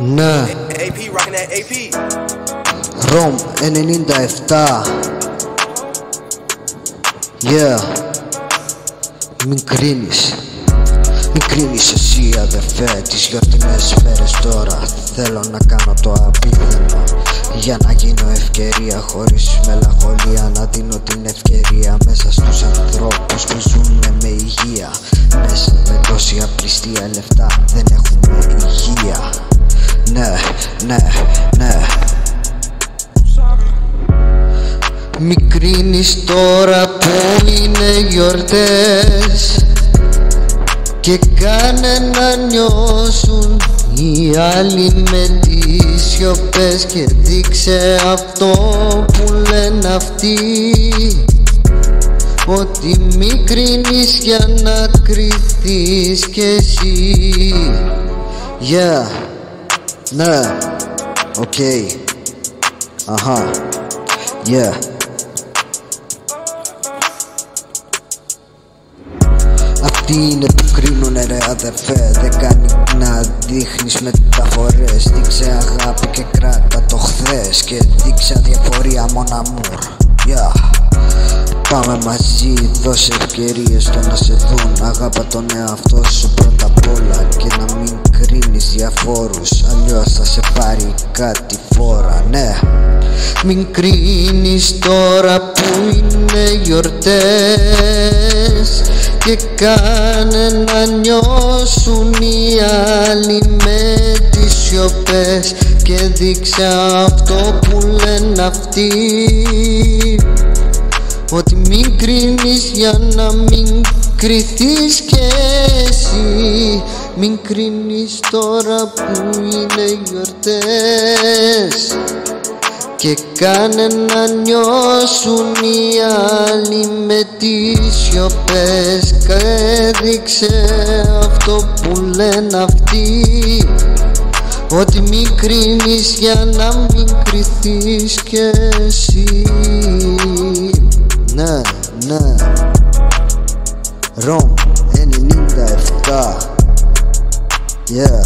Ναι, Rom 97. Yeah. Μην κρίνεις εσύ αδερφέ τις γιορτινές μέρες τώρα. Θέλω να κάνω το απίθανο για να γίνω ευκαιρία, χωρίς μελαγχολία να δίνω την ευκαιρία μέσα στους ανθρώπους που ζουν με υγεία. Μέσα με τόση απληστία λεφτά δεν έχουμε υγεία. Ναι. Μη κρίνεις τώρα που είναι γιορτές και κάνε να νιώσουν οι άλλοι με τις σιωπές και δείξε αυτό που λένε αυτοί, ότι μη κρίνεις για να κρυθείς κι εσύ. Yeah, ναι, okay, yeah. Αυτοί είναι που κρίνουνε ρε αδερφέ, δεν κάνει να δείχνεις μεταφορές. Δείξε αγάπη και κράτα το χθες και δείξε αδιαφορία mon amour. Yeah. Πάμε μαζί, δώσε ευκαιρίες στο να σε δουν. Αγάπα τον εαυτό σου πρώτα απ' όλα και να μην κρίνεις διαφόρους, αλλιώς θα σε πάρει κάτι φόρα. Ναι, μην κρίνεις τώρα που είναι γιορτές και κάνε να νιώσουν οι άλλοι με τις σιωπές και δείξε αυτό που λένε αυτοί, ότι μην κρίνεις για να μην κρυθείς κι εσύ. Μην κρίνεις τώρα που είναι γιορτές και κάνε να νιώσουν οι άλλοι με τις σιωπές και δείξε αυτό που λένε αυτοί, ότι μην κρίνεις για να μην κρυθείς κι εσύ. Ναι, Rom 97. Yeah.